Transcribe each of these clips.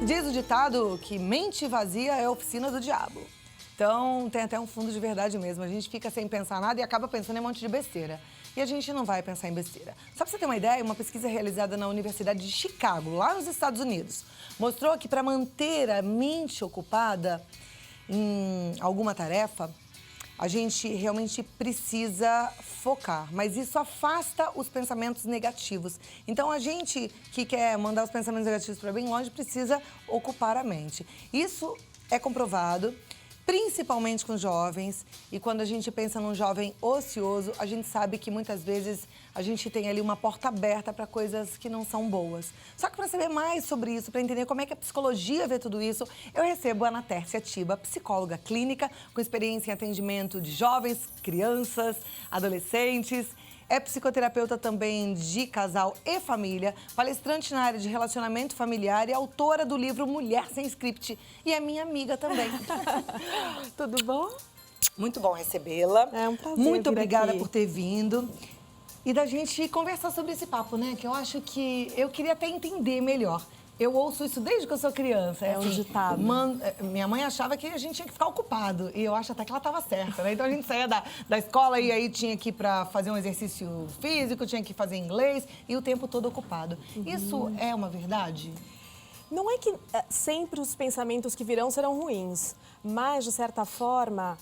Diz o ditado que mente vazia é a oficina do diabo. Então, tem até um fundo de verdade mesmo. A gente fica sem pensar nada e acaba pensando em um monte de besteira. E a gente não vai pensar em besteira. Só pra você ter uma ideia, uma pesquisa realizada na Universidade de Chicago, lá nos Estados Unidos, mostrou que para manter a mente ocupada em alguma tarefa, a gente realmente precisa focar, mas isso afasta os pensamentos negativos. Então, a gente que quer mandar os pensamentos negativos para bem longe precisa ocupar a mente. Isso é comprovado, principalmente com jovens. E quando a gente pensa num jovem ocioso, a gente sabe que muitas vezes a gente tem ali uma porta aberta para coisas que não são boas. Só que para saber mais sobre isso, para entender como é que a psicologia vê tudo isso, eu recebo a Ana Tércia Tiba, psicóloga clínica, com experiência em atendimento de jovens, crianças, adolescentes. É psicoterapeuta também de casal e família, palestrante na área de relacionamento familiar e autora do livro Mulher Sem Script. E é minha amiga também. Tudo bom? Muito bom recebê-la. É um prazer Muito vir obrigada aqui. por ter vindo. E da gente conversar sobre esse papo, né? Que eu acho que eu queria até entender melhor. Eu ouço isso desde que eu sou criança. É um ditado. Minha mãe achava que a gente tinha que ficar ocupado. E eu acho até que ela estava certa, né? Então a gente saía da escola e aí tinha que ir para fazer um exercício físico, tinha que fazer inglês e o tempo todo ocupado. Isso é uma verdade? Não é que sempre os pensamentos que virão serão ruins, mas, de certa forma,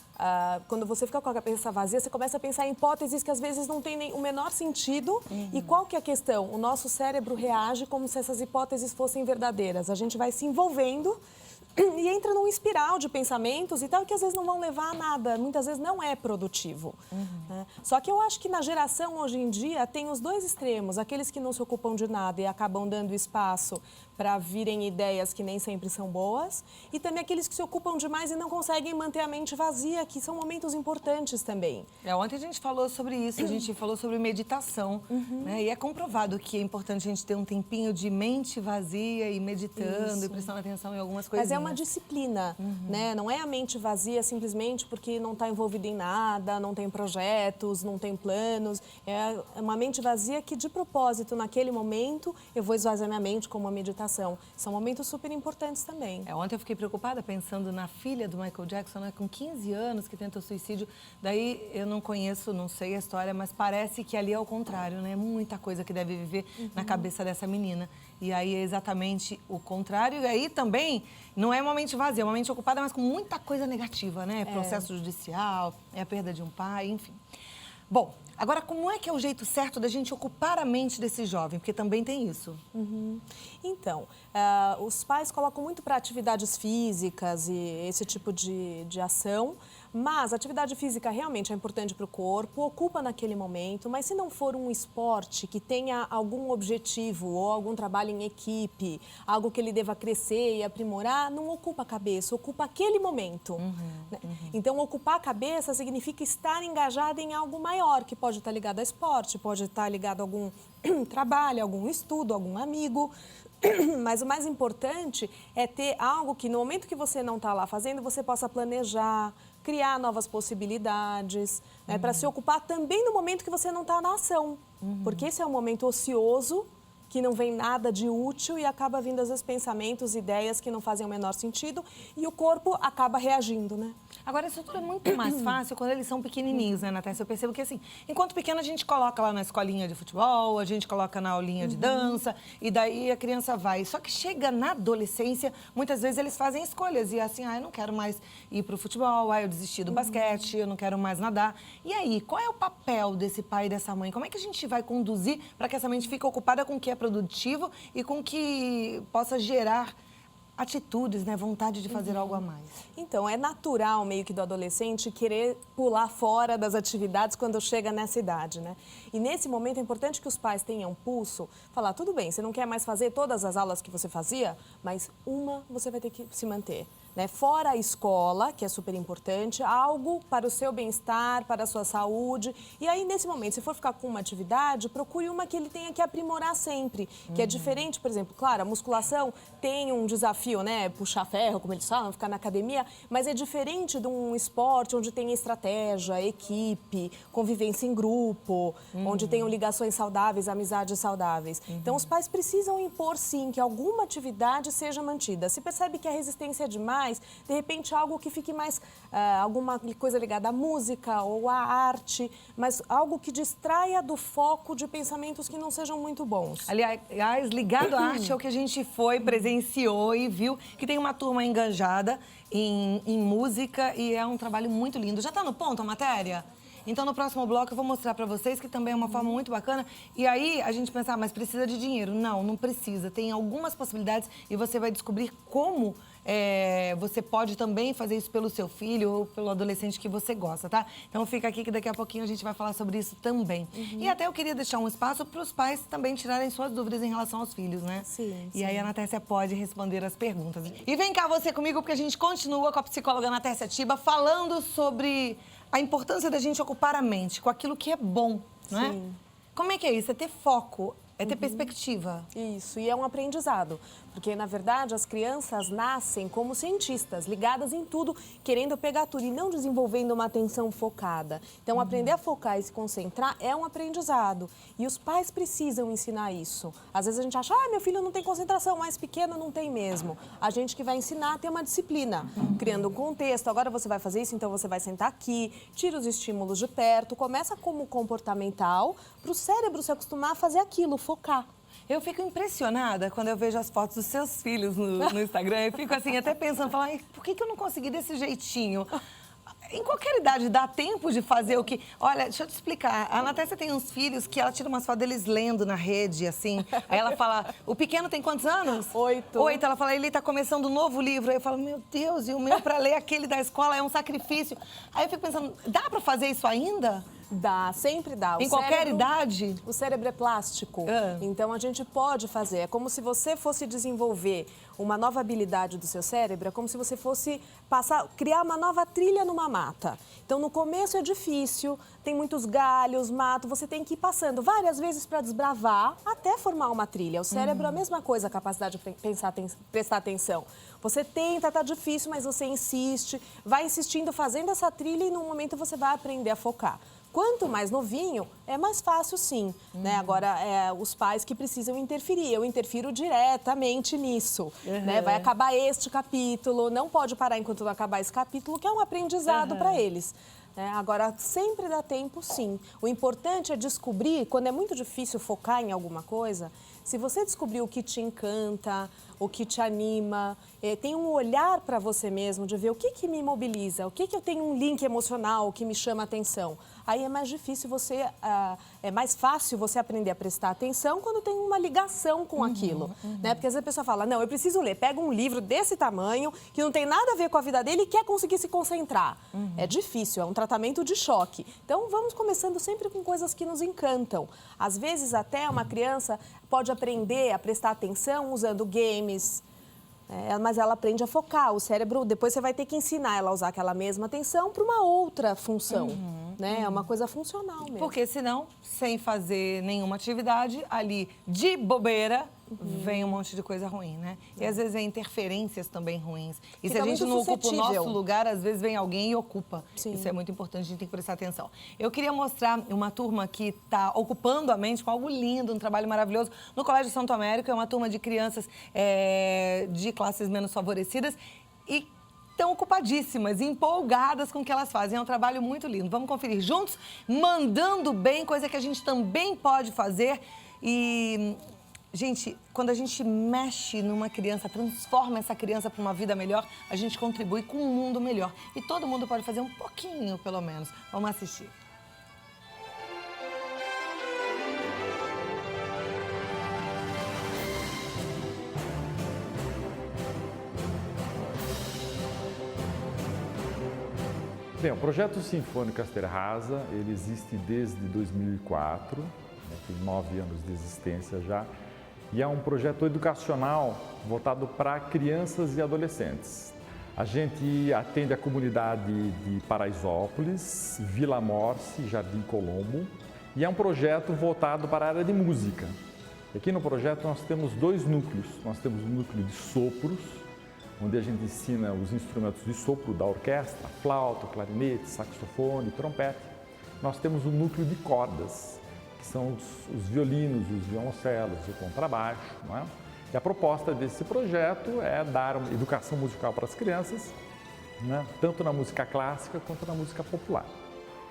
quando você fica com a cabeça vazia, você começa a pensar em hipóteses que às vezes não têm nem o menor sentido. E qual que é a questão? O nosso cérebro reage como se essas hipóteses fossem verdadeiras. A gente vai se envolvendo e entra num espiral de pensamentos e tal, que às vezes não vão levar a nada, muitas vezes não é produtivo. Né? Só que eu acho que na geração hoje em dia tem os dois extremos, aqueles que não se ocupam de nada e acabam dando espaço para virem ideias que nem sempre são boas, e também aqueles que se ocupam demais e não conseguem manter a mente vazia, que são momentos importantes também. Ontem a gente falou sobre isso, a gente falou sobre meditação, né? E é comprovado que é importante a gente ter um tempinho de mente vazia e meditando e prestando atenção em algumas coisas. Mas é uma disciplina, né? Não é a mente vazia simplesmente porque não está envolvida em nada, não tem projetos, não tem planos. É uma mente vazia que, de propósito, naquele momento, eu vou esvaziar minha mente com uma meditação. São momentos super importantes também. Ontem eu fiquei preocupada pensando na filha do Michael Jackson, né, com 15 anos, que tentou suicídio. Daí eu não conheço, não sei a história, mas parece que ali é o contrário, né? Muita coisa que deve viver na cabeça dessa menina. E aí é exatamente o contrário. E aí também não é uma mente vazia, é uma mente ocupada, mas com muita coisa negativa, né? Processo judicial, é a perda de um pai, enfim. Bom, agora como é que é o jeito certo da gente ocupar a mente desse jovem? Porque também tem isso. Então, os pais colocam muito para atividades físicas e esse tipo de ação, mas a atividade física realmente é importante para o corpo, ocupa naquele momento, mas se não for um esporte que tenha algum objetivo ou algum trabalho em equipe, algo que ele deva crescer e aprimorar, não ocupa a cabeça, ocupa aquele momento. Né? Então, ocupar a cabeça significa estar engajado em algo maior, que pode estar ligado a esporte, pode estar ligado a algum trabalho, algum estudo, algum amigo. Mas o mais importante é ter algo que no momento que você não está lá fazendo, você possa planejar, criar novas possibilidades, né, para se ocupar também no momento que você não está na ação. Porque esse é um momento ocioso, que não vem nada de útil e acaba vindo, às vezes, pensamentos, ideias que não fazem o menor sentido e o corpo acaba reagindo, né? Agora, isso tudo é muito mais fácil quando eles são pequenininhos, né, Natália? Eu percebo que, assim, enquanto pequeno, a gente coloca lá na escolinha de futebol, a gente coloca na aulinha de dança, e daí a criança vai. Só que chega na adolescência, muitas vezes eles fazem escolhas. E assim, eu não quero mais ir pro futebol, eu desisti do basquete, eu não quero mais nadar. E aí, qual é o papel desse pai e dessa mãe? Como é que a gente vai conduzir para que essa mente fique ocupada com o que é produtivo e com o que possa gerar atitudes, né? Vontade de fazer algo a mais. Então, é natural meio que do adolescente querer pular fora das atividades quando chega nessa idade, né? E nesse momento é importante que os pais tenham pulso, falar, tudo bem, você não quer mais fazer todas as aulas que você fazia, mas uma você vai ter que se manter. né? Fora a escola, que é super importante, algo para o seu bem-estar, para a sua saúde. E aí, nesse momento, se for ficar com uma atividade, procure uma que ele tenha que aprimorar sempre, que é diferente, por exemplo, claro, a musculação tem um desafio, né? Puxar ferro, como eles falam, ficar na academia, mas é diferente de um esporte onde tem estratégia, equipe, convivência em grupo, onde tenham ligações saudáveis, amizades saudáveis. Então, os pais precisam impor, sim, que alguma atividade seja mantida. Se percebe que a resistência é demais, de repente algo que fique mais, alguma coisa ligada à música ou à arte, mas algo que distraia do foco de pensamentos que não sejam muito bons. Aliás, ligado à arte é o que a gente foi, presenciou e viu que tem uma turma enganjada em música e é um trabalho muito lindo. Já está no ponto a matéria? Então, no próximo bloco, eu vou mostrar para vocês que também é uma forma muito bacana. E aí, a gente pensa, mas precisa de dinheiro. Não, não precisa. Tem algumas possibilidades e você vai descobrir como você pode também fazer isso pelo seu filho ou pelo adolescente que você gosta, tá? Então, fica aqui que daqui a pouquinho a gente vai falar sobre isso também. E até eu queria deixar um espaço para os pais também tirarem suas dúvidas em relação aos filhos, né? Sim. E aí, a Natécia pode responder as perguntas. E vem cá você comigo, porque a gente continua com a psicóloga Natécia Tiba falando sobre a importância da gente ocupar a mente com aquilo que é bom, não é? Sim. Como é que é isso? É ter foco, é ter perspectiva. Isso, e é um aprendizado, porque, na verdade, as crianças nascem como cientistas, ligadas em tudo, querendo pegar tudo e não desenvolvendo uma atenção focada. Então, aprender a focar e se concentrar é um aprendizado. E os pais precisam ensinar isso. Às vezes a gente acha, meu filho não tem concentração, mais pequeno não tem mesmo. A gente que vai ensinar a ter uma disciplina, criando um contexto. Agora você vai fazer isso, então você vai sentar aqui, tira os estímulos de perto, começa como comportamental, para o cérebro se acostumar a fazer aquilo, focar. Eu fico impressionada quando eu vejo as fotos dos seus filhos no Instagram. Eu fico assim, até pensando, por que eu não consegui desse jeitinho? Em qualquer idade, dá tempo de fazer o que... Olha, deixa eu te explicar. A Natécia tem uns filhos que ela tira umas fotos deles lendo na rede, assim. Aí ela fala, o pequeno tem quantos anos? 8. 8. Ela fala, ele tá começando um novo livro. Aí eu falo, meu Deus, e o meu para ler aquele da escola é um sacrifício. Aí eu fico pensando, dá para fazer isso ainda? Dá, sempre dá. Em qualquer idade? O cérebro é plástico, então a gente pode fazer. É como se você fosse desenvolver uma nova habilidade do seu cérebro, é como se você fosse criar uma nova trilha numa mata. Então, no começo é difícil, tem muitos galhos, mato, você tem que ir passando várias vezes para desbravar até formar uma trilha. O cérebro é a mesma coisa, a capacidade de prestar atenção. Você tenta, tá difícil, mas você insiste, vai insistindo, fazendo essa trilha e num momento você vai aprender a focar. Quanto mais novinho, é mais fácil sim, né? Agora, os pais que precisam interferir, eu interfiro diretamente nisso, né? Vai acabar este capítulo, não pode parar enquanto não acabar esse capítulo, que é um aprendizado para eles. Agora, sempre dá tempo, sim. O importante é descobrir, quando é muito difícil focar em alguma coisa, se você descobrir o que te encanta, o que te anima, tem um olhar para você mesmo, de ver o que me mobiliza, o que eu tenho um link emocional que me chama a atenção. Aí é mais difícil é mais fácil você aprender a prestar atenção quando tem uma ligação com aquilo, né? Porque às vezes a pessoa fala, não, eu preciso ler, pega um livro desse tamanho, que não tem nada a ver com a vida dele e quer conseguir se concentrar. É difícil, é um tratamento de choque. Então, vamos começando sempre com coisas que nos encantam. Às vezes, até uma criança pode aprender a prestar atenção usando games, mas ela aprende a focar. O cérebro, depois você vai ter que ensinar ela a usar aquela mesma atenção para uma outra função. É uma coisa funcional mesmo. Porque senão, sem fazer nenhuma atividade, ali de bobeira, vem um monte de coisa ruim, né? E às vezes é interferências também ruins. E se a gente não ocupa o nosso lugar, às vezes vem alguém e ocupa. Sim. Isso é muito importante, a gente tem que prestar atenção. Eu queria mostrar uma turma que está ocupando a mente com algo lindo, um trabalho maravilhoso. No Colégio Santo Américo, é uma turma de crianças de classes menos favorecidas e estão ocupadíssimas, empolgadas com o que elas fazem. É um trabalho muito lindo. Vamos conferir juntos, mandando bem, coisa que a gente também pode fazer. E, gente, quando a gente mexe numa criança, transforma essa criança para uma vida melhor, a gente contribui com um mundo melhor. E todo mundo pode fazer um pouquinho, pelo menos. Vamos assistir. Bem, o Projeto Sinfônico Esterháza, ele existe desde 2004, tem 9 anos de existência já, e é um projeto educacional voltado para crianças e adolescentes. A gente atende a comunidade de Paraisópolis, Vila Morse, Jardim Colombo, e é um projeto voltado para a área de música. Aqui no projeto nós temos 2 núcleos. Nós temos um núcleo de sopros, onde a gente ensina os instrumentos de sopro da orquestra, flauta, clarinete, saxofone, trompete. Nós temos um núcleo de cordas, que são os violinos, os violoncelos, o contrabaixo, não é? E a proposta desse projeto é dar uma educação musical para as crianças, né? Tanto na música clássica quanto na música popular.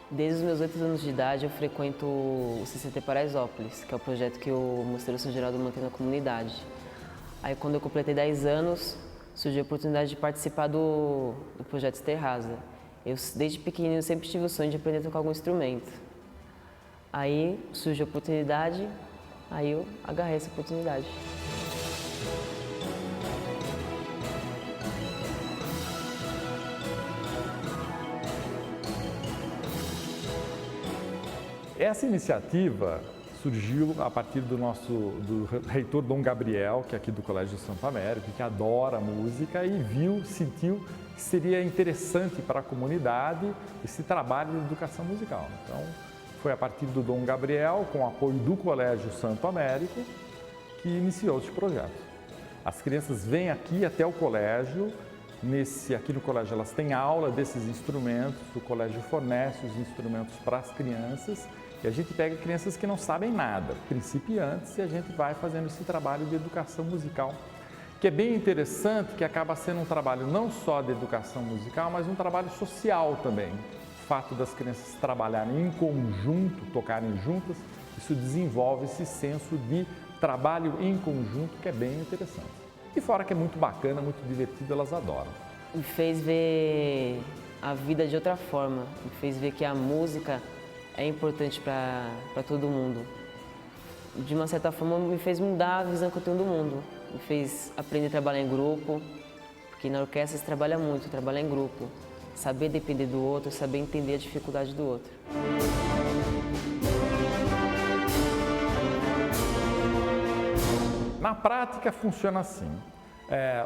Desde os meus 8 anos de idade eu frequento o CCT Paraisópolis, que é o projeto que o Mosteiro São Geraldo mantém na comunidade. Aí quando eu completei 10 anos, surgiu a oportunidade de participar do projeto Terraza. Eu, desde pequenininho, sempre tive o sonho de aprender a tocar algum instrumento. Aí surgiu a oportunidade, aí eu agarrei essa oportunidade. Essa iniciativa surgiu a partir do reitor Dom Gabriel, que é aqui do Colégio Santo Américo, que adora música e sentiu que seria interessante para a comunidade esse trabalho de educação musical. Então, foi a partir do Dom Gabriel, com o apoio do Colégio Santo Américo, que iniciou esse projeto. As crianças vêm aqui até o colégio, aqui no colégio elas têm aula desses instrumentos, o colégio fornece os instrumentos para as crianças e a gente pega crianças que não sabem nada, principiantes, e a gente vai fazendo esse trabalho de educação musical, que é bem interessante, que acaba sendo um trabalho não só de educação musical, mas um trabalho social também. O fato das crianças trabalharem em conjunto, tocarem juntas, isso desenvolve esse senso de trabalho em conjunto, que é bem interessante. E fora que é muito bacana, muito divertido, elas adoram. Me fez ver a vida de outra forma, me fez ver que a música é importante para todo mundo. De uma certa forma, me fez mudar a visão que eu tenho do mundo. Me fez aprender a trabalhar em grupo, porque na orquestra se trabalha muito, trabalhar em grupo. Saber depender do outro, saber entender a dificuldade do outro. Na prática, funciona assim.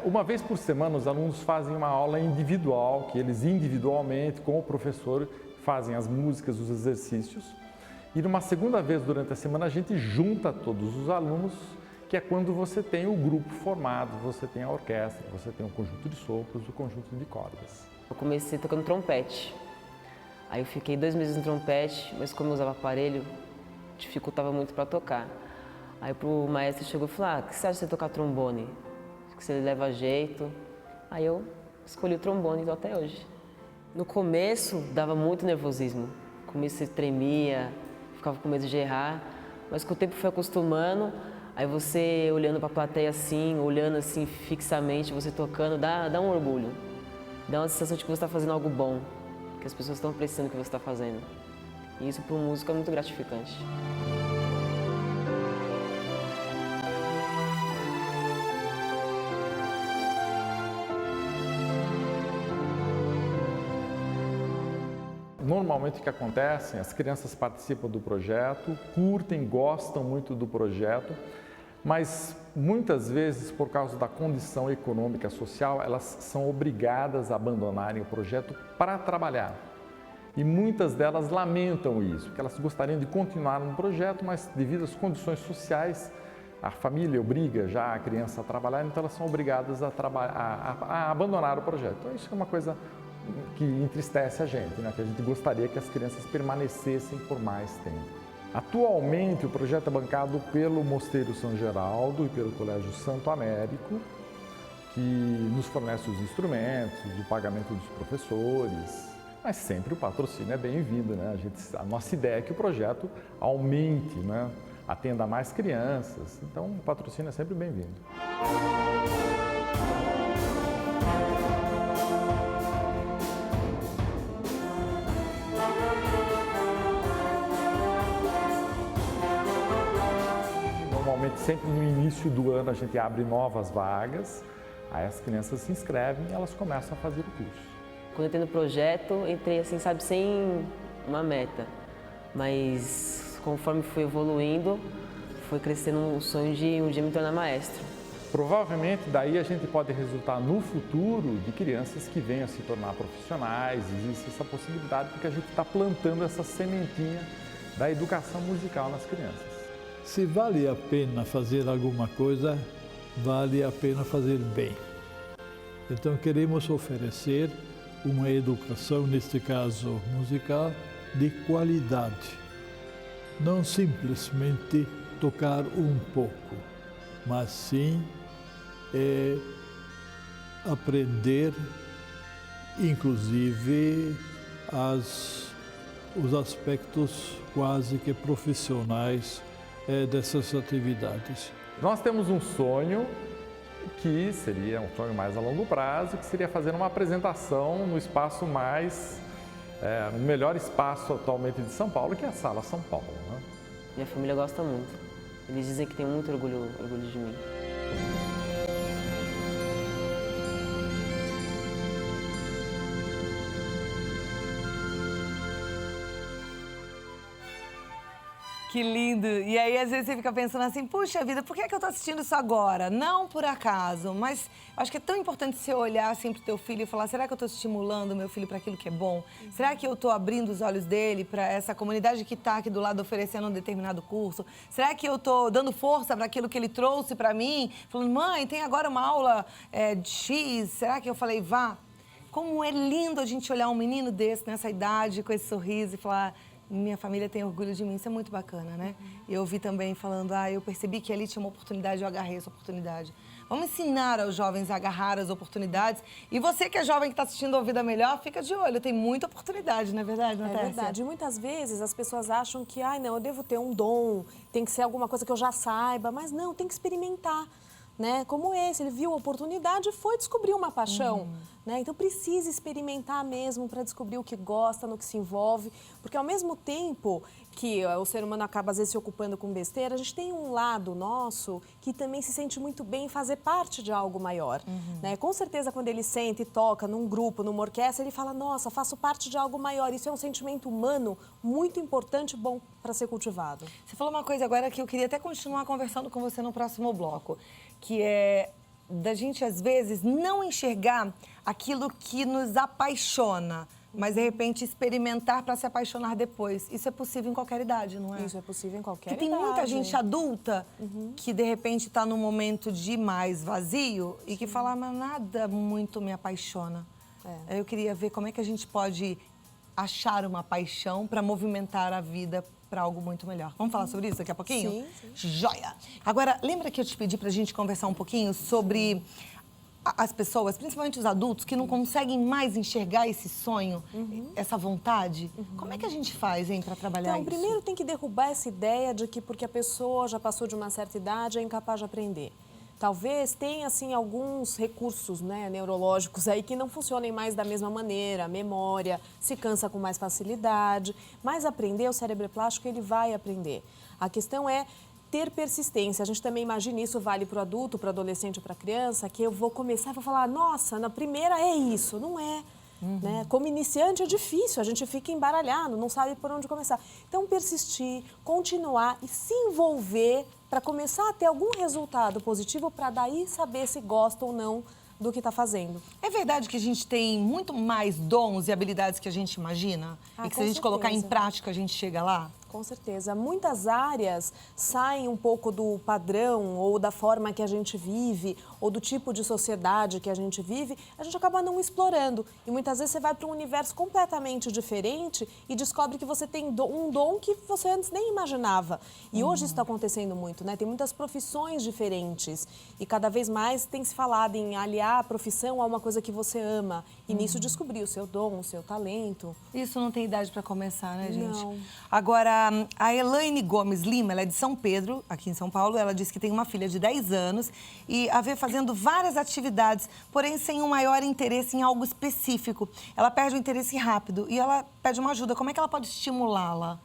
Uma vez por semana, os alunos fazem uma aula individual, que eles individualmente, com o professor, fazem as músicas, os exercícios. E numa segunda vez durante a semana, a gente junta todos os alunos, que é quando você tem o grupo formado, você tem a orquestra, você tem o conjunto de sopros, o conjunto de cordas. Eu comecei tocando trompete. Aí eu fiquei 2 meses no trompete, mas como eu usava aparelho, dificultava muito para tocar. Aí o maestro chegou e falou, o que você acha de você tocar trombone? Acho que você leva jeito. Aí eu escolhi o trombone e estou até hoje. No começo dava muito nervosismo. No começo você tremia, ficava com medo de errar. Mas com o tempo foi acostumando, aí você olhando para a plateia assim, olhando assim fixamente, você tocando, dá um orgulho. Dá uma sensação de que você está fazendo algo bom, que as pessoas estão apreciando o que você está fazendo. E isso para um músico é muito gratificante. Normalmente o que acontece, as crianças participam do projeto, curtem, gostam muito do projeto, mas muitas vezes, por causa da condição econômica social, elas são obrigadas a abandonarem o projeto para trabalhar. E muitas delas lamentam isso, porque elas gostariam de continuar no projeto, mas devido às condições sociais, a família obriga já a criança a trabalhar, então elas são obrigadas a abandonar o projeto. Então isso é uma coisa que entristece a gente, né? Que a gente gostaria que as crianças permanecessem por mais tempo. Atualmente, o projeto é bancado pelo Mosteiro São Geraldo e pelo Colégio Santo Américo, que nos fornece os instrumentos, o pagamento dos professores, mas sempre o patrocínio é bem-vindo, né? A nossa ideia é que o projeto aumente, né? Atenda mais crianças, então o patrocínio é sempre bem-vindo. Normalmente, sempre no início do ano, a gente abre novas vagas, aí as crianças se inscrevem e elas começam a fazer o curso. Quando eu entrei no projeto, entrei assim, sabe, sem uma meta, mas conforme fui evoluindo, foi crescendo um sonho de um dia me tornar maestro. provavelmente daí a gente pode resultar no futuro de crianças que venham a se tornar profissionais. Existe essa possibilidade porque a gente está plantando essa sementinha da educação musical nas crianças. Se vale a pena fazer alguma coisa, vale a pena fazer bem. Então queremos oferecer uma educação, neste caso musical, de qualidade. Não simplesmente tocar um pouco, mas sim aprender, inclusive, os aspectos quase que profissionais dessas atividades. Nós temos um sonho que seria um sonho mais a longo prazo, que seria fazer uma apresentação no espaço no melhor espaço atualmente de São Paulo, que é a Sala São Paulo, né? Minha família gosta muito. Eles dizem que tem muito orgulho de mim. Que lindo! E aí, às vezes, você fica pensando assim, puxa vida, por que eu tô assistindo isso agora? Não por acaso, mas acho que é tão importante você olhar assim pro teu filho e falar, será que eu tô estimulando o meu filho para aquilo que é bom? Será que eu tô abrindo os olhos dele para essa comunidade que tá aqui do lado oferecendo um determinado curso? Será que eu tô dando força para aquilo que ele trouxe para mim? Falando, mãe, tem agora uma aula de X, será que eu falei, vá? Como é lindo a gente olhar um menino desse, nessa idade, com esse sorriso e falar... Minha família tem orgulho de mim, isso é muito bacana, né? Eu ouvi também falando, eu percebi que ali tinha uma oportunidade, eu agarrei essa oportunidade. Vamos ensinar aos jovens a agarrar as oportunidades. E você que é jovem que está assistindo A Vida Melhor, fica de olho, tem muita oportunidade, não é verdade, Natácia? É verdade. E muitas vezes as pessoas acham que, não, eu devo ter um dom, tem que ser alguma coisa que eu já saiba, mas não, tem que experimentar. Né? Como esse, ele viu a oportunidade e foi descobrir uma paixão. Né? Então precisa experimentar mesmo para descobrir o que gosta, no que se envolve, porque ao mesmo tempo que o ser humano acaba às vezes se ocupando com besteira, a gente tem um lado nosso que também se sente muito bem em fazer parte de algo maior. Né? Com certeza quando ele senta e toca num grupo, numa orquestra, ele fala, nossa, faço parte de algo maior. Isso é um sentimento humano muito importante e bom para ser cultivado. Você falou uma coisa agora que eu queria até continuar conversando com você no próximo bloco, que é da gente, às vezes, não enxergar aquilo que nos apaixona, mas, de repente, experimentar para se apaixonar depois. Isso é possível em qualquer idade, não é? Isso é possível em qualquer idade. Porque tem muita gente adulta que, de repente, está num momento de mais vazio e que fala, mas nada muito me apaixona. Eu queria ver como é que a gente pode achar uma paixão para movimentar a vida para algo muito melhor. Vamos falar sobre isso daqui a pouquinho? Sim. Joia! Agora, lembra que eu te pedi para a gente conversar um pouquinho sobre as pessoas, principalmente os adultos, que não conseguem mais enxergar esse sonho, essa vontade? Como é que a gente faz, hein, para trabalhar isso? Primeiro tem que derrubar essa ideia de que porque a pessoa já passou de uma certa idade é incapaz de aprender. Talvez tenha, assim, alguns recursos, né, neurológicos aí que não funcionem mais da mesma maneira, a memória se cansa com mais facilidade, mas aprender, o cérebro plástico, ele vai aprender. A questão é ter persistência. A gente também imagina isso, vale para o adulto, para o adolescente, para a criança, que eu vou começar e vou falar, nossa, na primeira é isso, não é. Né? Como iniciante é difícil, a gente fica embaralhado, não sabe por onde começar. Então, persistir, continuar e se envolver para começar a ter algum resultado positivo para daí saber se gosta ou não do que está fazendo. É verdade que a gente tem muito mais dons e habilidades que a gente imagina? E que se a gente colocar em prática, a gente chega lá? Com certeza. Muitas áreas saem um pouco do padrão ou da forma que a gente vive ou do tipo de sociedade que a gente vive, a gente acaba não explorando. E muitas vezes você vai para um universo completamente diferente e descobre que você tem um dom que você antes nem imaginava. E hoje isso está acontecendo muito, né? Tem muitas profissões diferentes e cada vez mais tem se falado em aliar a profissão a uma coisa que você ama e nisso descobrir o seu dom, o seu talento. Isso não tem idade para começar, né, gente? Não. Agora, a Elaine Gomes Lima, ela é de São Pedro, aqui em São Paulo. Ela diz que tem uma filha de 10 anos e a vê fazendo várias atividades, porém sem um maior interesse em algo específico. Ela perde o interesse rápido e ela pede uma ajuda. Como é que ela pode estimulá-la?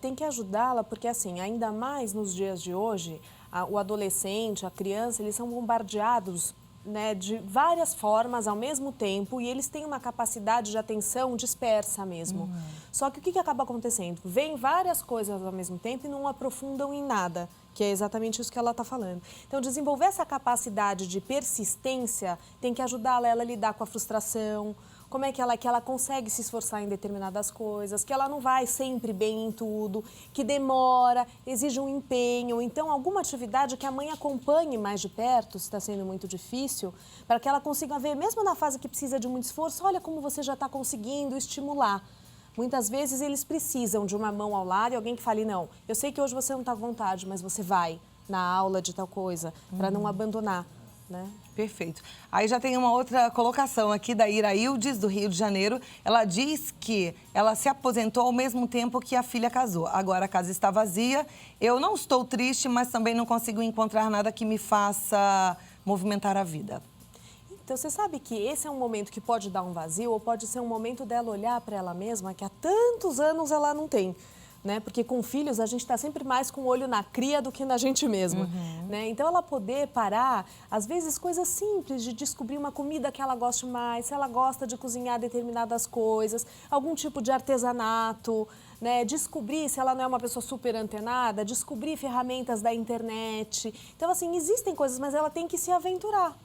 Tem que ajudá-la porque, assim, ainda mais nos dias de hoje, o adolescente, a criança, eles são bombardeados, né, de várias formas ao mesmo tempo e eles têm uma capacidade de atenção dispersa mesmo. Só que o que acaba acontecendo? Vem várias coisas ao mesmo tempo e não aprofundam em nada. que é exatamente isso que ela está falando. Então, desenvolver essa capacidade de persistência tem que ajudar ela a lidar com a frustração, como é que ela consegue se esforçar em determinadas coisas, que ela não vai sempre bem em tudo, que demora, exige um empenho. Então, alguma atividade que a mãe acompanhe mais de perto, se está sendo muito difícil, para que ela consiga ver, mesmo na fase que precisa de muito esforço, olha como você já está conseguindo estimular. Muitas vezes eles precisam de uma mão ao lado e alguém que fale, não, eu sei que hoje você não está à vontade, mas você vai na aula de tal coisa, para não abandonar, né? Perfeito. Aí já tem uma outra colocação aqui da Iraildes, do Rio de Janeiro. Ela diz que ela se aposentou ao mesmo tempo que a filha casou. Agora a casa está vazia. Eu não estou triste, mas também não consigo encontrar nada que me faça movimentar a vida. Então, você sabe que esse é um momento que pode dar um vazio ou pode ser um momento dela olhar para ela mesma que há tantos anos ela não tem, né? Porque com filhos a gente está sempre mais com o olho na cria do que na gente mesma, né? Então, ela poder parar, às vezes, coisas simples de descobrir uma comida que ela goste mais, se ela gosta de cozinhar determinadas coisas, algum tipo de artesanato, né? Descobrir, se ela não é uma pessoa super antenada, descobrir ferramentas da internet. Então, assim, existem coisas, mas ela tem que se aventurar.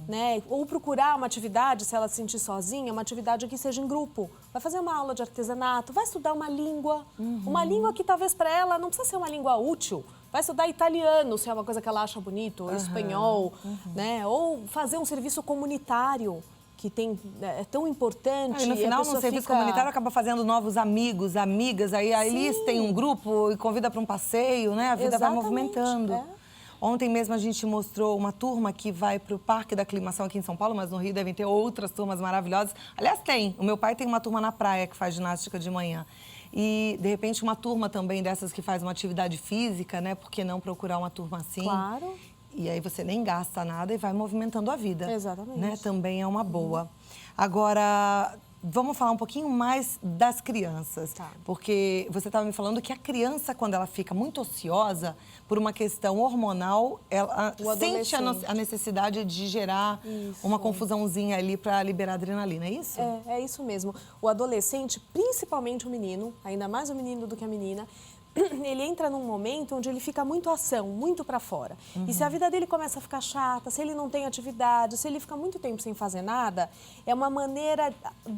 Né? Ou procurar uma atividade, se ela se sentir sozinha, uma atividade que seja em grupo. Vai fazer uma aula de artesanato, vai estudar uma língua. Uma língua que talvez para ela não precisa ser uma língua útil. Vai estudar italiano, se é uma coisa que ela acha bonito, ou espanhol, né? Ou fazer um serviço comunitário, que é tão importante. E no final, no serviço comunitário, acaba fazendo novos amigos, amigas. Aí eles têm um grupo e convida para um passeio, né? A vida vai movimentando. Ontem mesmo a gente mostrou uma turma que vai para o Parque da Aclimação aqui em São Paulo, mas no Rio devem ter outras turmas maravilhosas. Aliás, tem. O meu pai tem uma turma na praia que faz ginástica de manhã. E, de repente, uma turma também dessas que faz uma atividade física, né? Por que não procurar uma turma assim? Claro. E aí você nem gasta nada e vai movimentando a vida. Exatamente. Né? Também é uma boa. Agora, vamos falar um pouquinho mais das crianças. Tá. Porque você estava me falando que a criança, quando ela fica muito ociosa, por uma questão hormonal, ela sente a necessidade de gerar uma confusãozinha ali para liberar adrenalina, é isso? É isso mesmo. O adolescente, principalmente o menino, ainda mais o menino do que a menina, ele entra num momento onde ele fica muito ação, muito para fora. E se a vida dele começa a ficar chata, se ele não tem atividade, se ele fica muito tempo sem fazer nada, é uma maneira,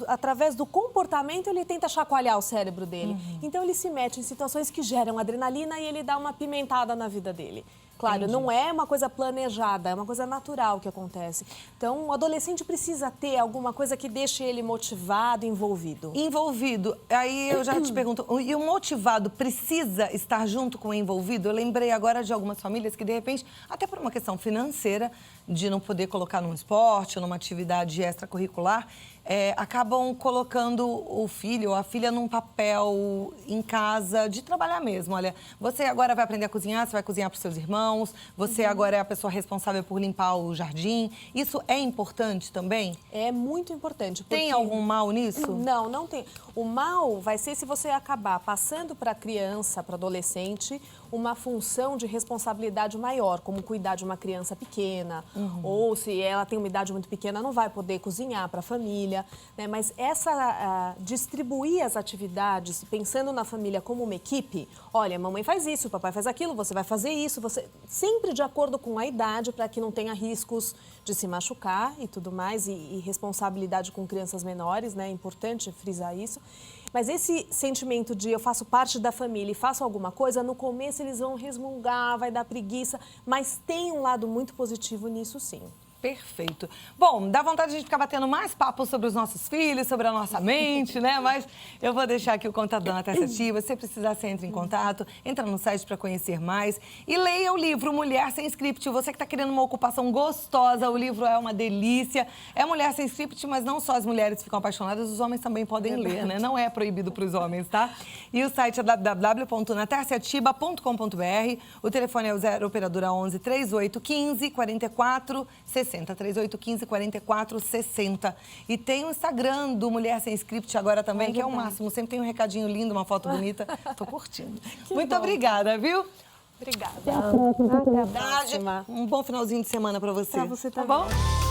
através do comportamento, ele tenta chacoalhar o cérebro dele. Então ele se mete em situações que geram adrenalina e ele dá uma pimentada na vida dele. Claro, não é uma coisa planejada, é uma coisa natural que acontece. Então, o adolescente precisa ter alguma coisa que deixe ele motivado, envolvido. Envolvido. Aí eu já te pergunto, e o motivado precisa estar junto com o envolvido? Eu lembrei agora de algumas famílias que, de repente, até por uma questão financeira, de não poder colocar num esporte ou numa atividade extracurricular, acabam colocando o filho ou a filha num papel em casa de trabalhar mesmo. Olha, você agora vai aprender a cozinhar, você vai cozinhar para os seus irmãos, você agora é a pessoa responsável por limpar o jardim. Isso é importante também? É muito importante. Porque... Tem algum mal nisso? Não, não tem. O mal vai ser se você acabar passando para a criança, para adolescente, uma função de responsabilidade maior, como cuidar de uma criança pequena, ou se ela tem uma idade muito pequena, não vai poder cozinhar para a família, né? Mas distribuir as atividades, pensando na família como uma equipe, olha, mamãe faz isso, papai faz aquilo, você vai fazer isso, você sempre de acordo com a idade, para que não tenha riscos de se machucar e tudo mais, e responsabilidade com crianças menores, né? É importante frisar isso. Mas esse sentimento de eu faço parte da família e faço alguma coisa, no começo eles vão resmungar, vai dar preguiça, mas tem um lado muito positivo nisso, sim. Perfeito. Bom, dá vontade de a gente ficar batendo mais papo sobre os nossos filhos, sobre a nossa mente, né? Mas eu vou deixar aqui o contato da Natácia Ativa. Se você precisar, você entra em contato, entra no site para conhecer mais. E leia o livro Mulher Sem Script. Você que está querendo uma ocupação gostosa, o livro é uma delícia. É Mulher Sem Script, mas não só as mulheres ficam apaixonadas, os homens também podem ler, né? Não é proibido para os homens, tá? E o site é www.nataciaatiba.com.br. O telefone é o 0 operadora 11 3815 44 60. 3815 44 60. E tem o Instagram do Mulher Sem Script agora também, que é o máximo. Sempre tem um recadinho lindo, uma foto bonita. Tô curtindo. Muito obrigada, viu? Obrigada. Até a próxima. Um bom finalzinho de semana pra você. Pra você também. Tá bom?